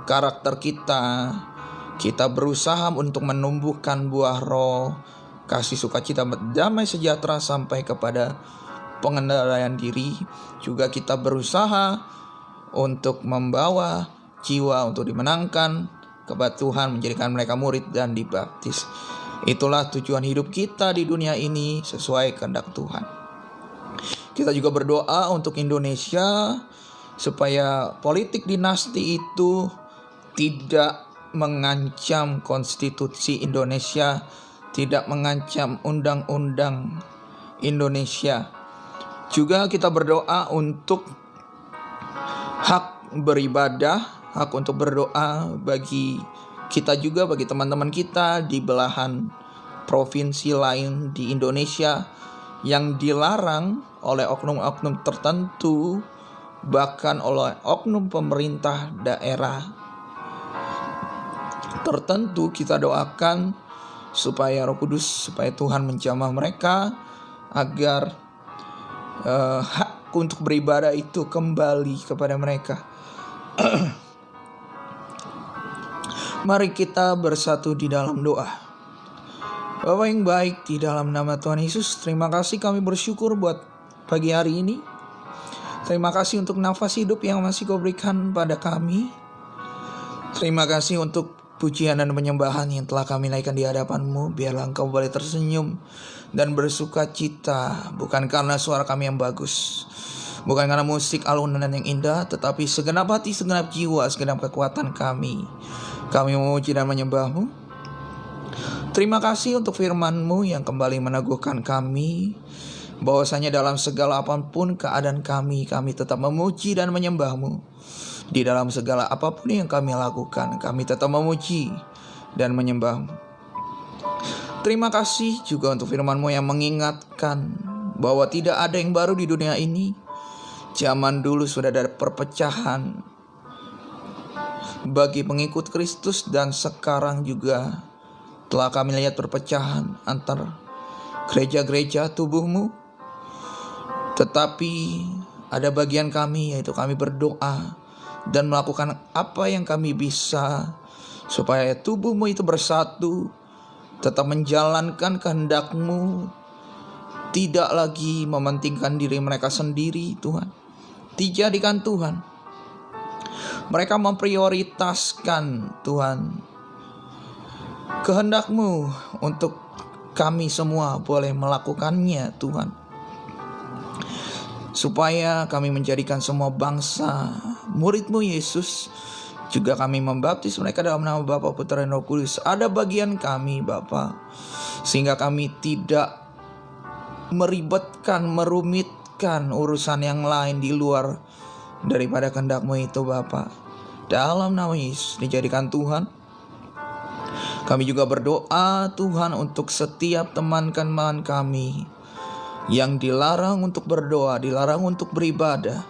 karakter kita berusaha untuk menumbuhkan buah roh, kasih, sukacita, damai, sejahtera sampai kepada pengendalian diri. Juga kita berusaha untuk membawa jiwa untuk dimenangkan kepada Tuhan, menjadikan mereka murid dan dibaptis. Itulah tujuan hidup kita di dunia ini sesuai kehendak Tuhan. Kita juga berdoa untuk Indonesia supaya politik dinasti itu tidak mengancam konstitusi Indonesia, tidak mengancam undang-undang Indonesia. Juga kita berdoa untuk hak beribadah, hak untuk berdoa bagi kita juga, bagi teman-teman kita di belahan provinsi lain di Indonesia yang dilarang oleh oknum-oknum tertentu, bahkan oleh oknum pemerintah daerah tertentu. Kita doakan supaya Roh Kudus, supaya Tuhan menjamah mereka agar hak untuk beribadah itu kembali kepada mereka. Mari kita bersatu di dalam doa. Bapa yang baik, di dalam nama Tuhan Yesus, terima kasih, kami bersyukur buat pagi hari ini. Terima kasih untuk nafas hidup yang masih Kau berikan pada kami. Terima kasih untuk pujian dan penyembahan yang telah kami naikkan di hadapan-Mu. Biarlah Engkau boleh tersenyum dan bersuka cita, bukan karena suara kami yang bagus, bukan karena musik alunan yang indah, tetapi segenap hati, segenap jiwa, segenap kekuatan kami memuji dan menyembah-Mu. Terima kasih untuk firman-Mu yang kembali meneguhkan kami, bahwasanya dalam segala apapun keadaan kami tetap memuji dan menyembah-Mu. Di dalam segala apapun yang kami lakukan, kami tetap memuji dan menyembah-Mu. Terima kasih juga untuk firman-Mu yang mengingatkan bahwa tidak ada yang baru di dunia ini. Zaman dulu sudah ada perpecahan bagi pengikut Kristus, dan sekarang juga telah kami lihat perpecahan antar gereja-gereja tubuh-Mu. Tetapi ada bagian kami, yaitu kami berdoa dan melakukan apa yang kami bisa supaya tubuh-Mu itu bersatu, tetap menjalankan kehendak-Mu, tidak lagi mementingkan diri mereka sendiri. Tuhan, dijadikan Tuhan, mereka memprioritaskan Tuhan kehendak-Mu untuk kami semua boleh melakukannya Tuhan, supaya kami menjadikan semua bangsa murid-Mu Yesus. Juga kami membaptis mereka dalam nama Bapa, Putra, dan Roh Kudus. Ada bagian kami Bapa, sehingga kami tidak meribetkan, merumitkan urusan yang lain di luar daripada kehendak-Mu itu Bapa. Dalam nama Yesus dijadikan Tuhan. Kami juga berdoa Tuhan untuk setiap teman-teman kami yang dilarang untuk berdoa, dilarang untuk beribadah,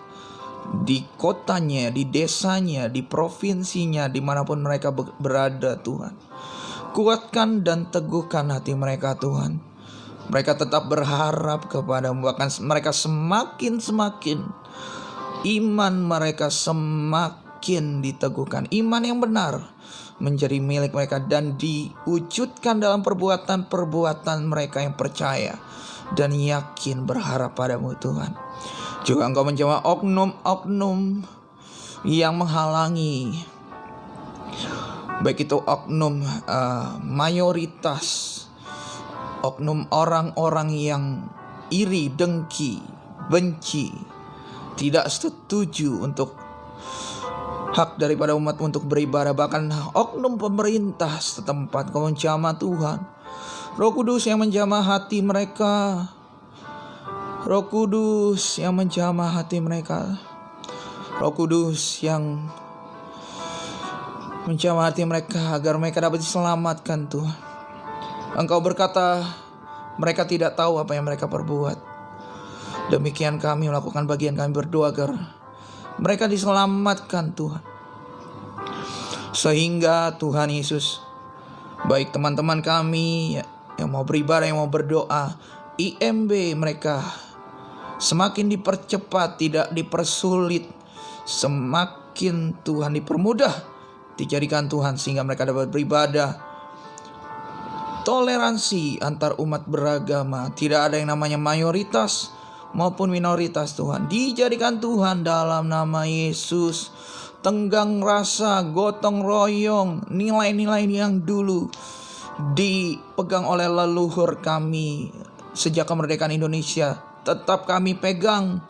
di kotanya, di desanya, di provinsinya, dimanapun mereka berada Tuhan. Kuatkan dan teguhkan hati mereka Tuhan. Mereka tetap berharap kepada-Mu, bahkan mereka semakin iman mereka semakin diteguhkan. Iman yang benar menjadi milik mereka dan diwujudkan dalam perbuatan-perbuatan mereka yang percaya dan yakin berharap pada-Mu Tuhan. Juga Engkau menjawab oknum-oknum yang menghalangi, baik itu oknum mayoritas, oknum orang-orang yang iri, dengki, benci, tidak setuju untuk hak daripada umat untuk beribadah, bahkan oknum pemerintah setempat. Kau menjamah Tuhan, Roh Kudus yang menjamah hati mereka, Roh Kudus yang menjamah hati mereka, Roh Kudus yang menjamah hati mereka agar mereka dapat diselamatkan Tuhan. Engkau berkata mereka tidak tahu apa yang mereka perbuat. Demikian kami melakukan bagian kami, berdoa agar mereka diselamatkan Tuhan. Sehingga Tuhan Yesus, baik teman-teman kami yang mau beribadah, yang mau berdoa, IMB mereka semakin dipercepat, tidak dipersulit, semakin Tuhan dipermudah, dijadikan Tuhan sehingga mereka dapat beribadah. Toleransi antar umat beragama, tidak ada yang namanya mayoritas maupun minoritas Tuhan, dijadikan Tuhan dalam nama Yesus. Tenggang rasa, gotong royong, nilai-nilai yang dulu dipegang oleh leluhur kami sejak kemerdekaan Indonesia, tetap kami pegang,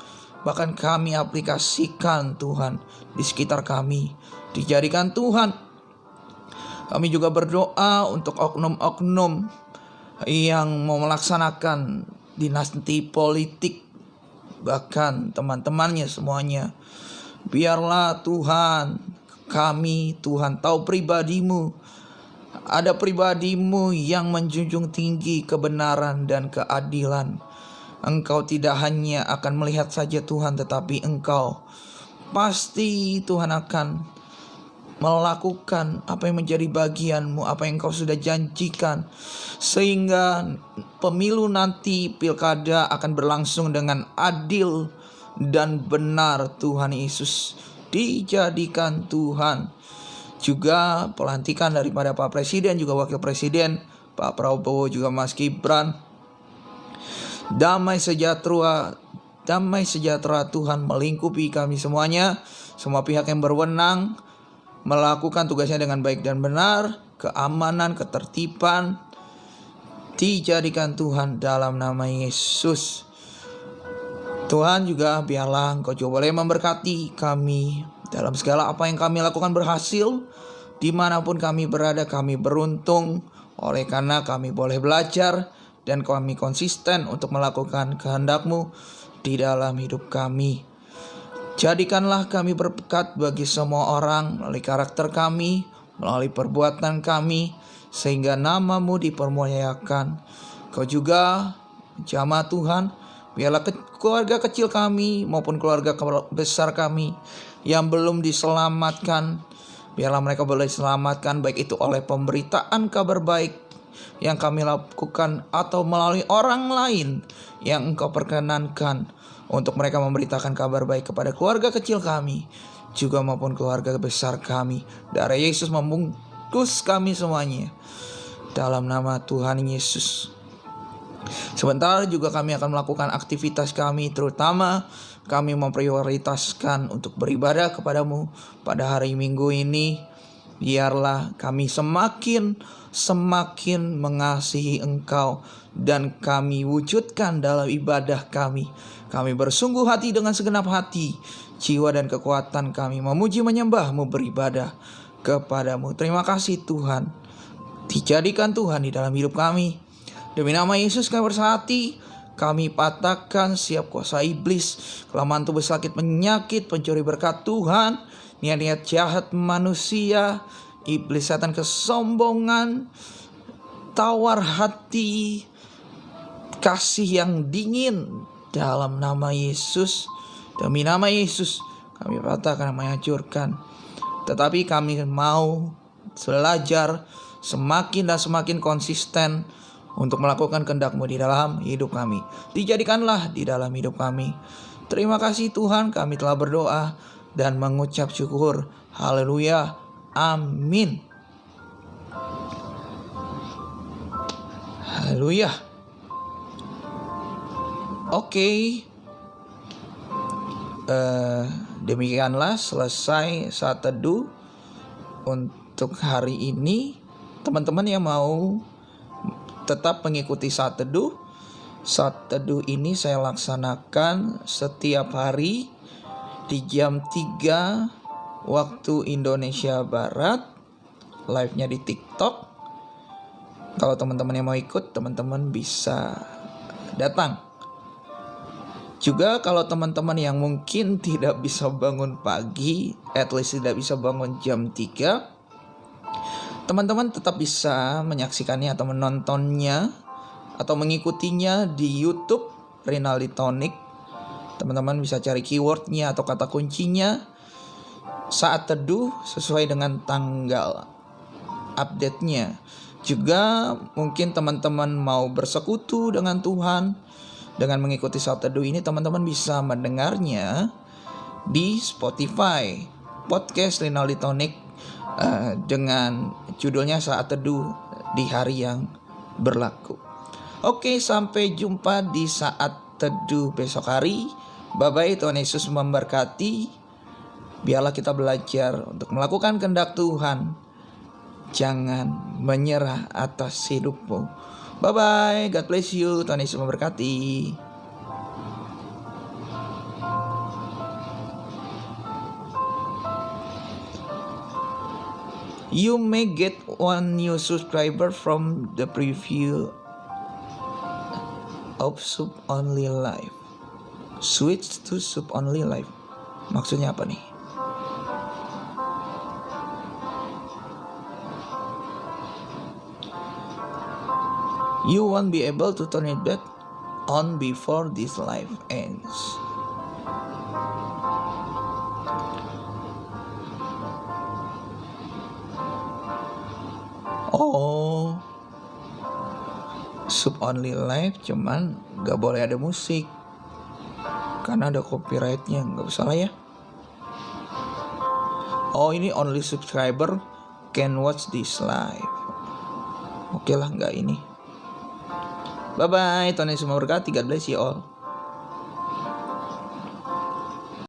bahkan kami aplikasikan Tuhan di sekitar kami, dijadikan Tuhan. Kami juga berdoa untuk oknum-oknum yang mau melaksanakan dinasti politik, bahkan teman-temannya semuanya. Biarlah Tuhan, kami Tuhan tahu pribadi-Mu. Ada pribadi-Mu yang menjunjung tinggi kebenaran dan keadilan. Engkau tidak hanya akan melihat saja Tuhan, tetapi Engkau pasti Tuhan akan melakukan apa yang menjadi bagian-Mu, apa yang Engkau sudah janjikan, sehingga pemilu nanti, pilkada akan berlangsung dengan adil dan benar. Tuhan Yesus, dijadikan Tuhan. Juga pelantikan daripada Pak Presiden, juga Wakil Presiden Pak Prabowo, juga Mas Gibran. Damai sejahtera Tuhan melingkupi kami semuanya. Semua pihak yang berwenang melakukan tugasnya dengan baik dan benar. Keamanan, ketertiban dijadikan Tuhan dalam nama Yesus. Tuhan juga biarlah Engkau juga boleh memberkati kami dalam segala apa yang kami lakukan berhasil. Dimanapun kami berada, kami beruntung oleh karena kami boleh belajar dan kami konsisten untuk melakukan kehendak-Mu di dalam hidup kami. Jadikanlah kami berkat bagi semua orang melalui karakter kami, melalui perbuatan kami, sehingga nama-Mu dipermuliakan. Kau juga jamah Tuhan, biarlah keluarga kecil kami maupun keluarga besar kami yang belum diselamatkan, biarlah mereka boleh diselamatkan, baik itu oleh pemberitaan kabar baik yang kami lakukan atau melalui orang lain yang Engkau perkenankan untuk mereka memberitakan kabar baik kepada keluarga kecil kami juga maupun keluarga besar kami. Darah Yesus membungkus kami semuanya dalam nama Tuhan Yesus. Sebentar juga kami akan melakukan aktivitas kami, terutama kami memprioritaskan untuk beribadah kepada-Mu pada hari Minggu ini. Biarlah kami semakin mengasihi Engkau dan kami wujudkan dalam ibadah kami. Kami bersungguh hati dengan segenap hati, jiwa dan kekuatan kami memuji menyembah-Mu, beribadah kepada-Mu. Terima kasih Tuhan, dijadikan Tuhan di dalam hidup kami. Demi nama Yesus kami bersahati, kami patahkan siap kuasa iblis, kelemahan tubuh, sakit, penyakit, pencuri berkat Tuhan, niat-niat jahat manusia iblis setan kesombongan, tawar hati, kasih yang dingin, dalam nama Yesus, demi nama Yesus kami patahkan, kami hancurkan. Tetapi kami mau belajar semakin dan semakin konsisten untuk melakukan kehendak-Mu di dalam hidup kami. Dijadikanlah di dalam hidup kami. Terima kasih Tuhan, kami telah berdoa dan mengucap syukur. Haleluya. Amin. Haleluya. Oke. Demikianlah selesai saat teduh untuk hari ini. Teman-teman yang mau tetap mengikuti saat teduh ini saya laksanakan setiap hari di jam 3 waktu Indonesia Barat, live-nya di TikTok. Kalau teman-teman yang mau ikut, teman-teman bisa datang. Juga kalau teman-teman yang mungkin tidak bisa bangun pagi, at least tidak bisa bangun jam 3, teman-teman tetap bisa menyaksikannya atau menontonnya atau mengikutinya di YouTube Rinaldi Tonic. Teman-teman bisa cari keywordnya atau kata kuncinya saat teduh sesuai dengan tanggal update-nya. Juga mungkin teman-teman mau bersekutu dengan Tuhan dengan mengikuti saat teduh ini, teman-teman bisa mendengarnya di Spotify podcast Rinaldi Tonic dengan judulnya Saat Teduh di Hari yang Berlaku. Oke, sampai jumpa di saat teduh besok hari. Bye-bye, Tuhan Yesus memberkati. Biarlah kita belajar untuk melakukan kehendak Tuhan. Jangan menyerah atas hidupmu. Bye-bye, God bless you, Tuhan Yesus memberkati. You may get one new subscriber from the preview of Sub Only Live. Switch to Sub Only Live. Maksudnya apa nih? You won't be able to turn it back on before this life ends. Oh, Sub Only Live cuman gak boleh ada musik karena ada copyrightnya, gak usah lah ya. Oh, ini only subscriber can watch this live. Oke lah, gak ini. Bye-bye, Tuhan Yesus memberkati. God bless you all.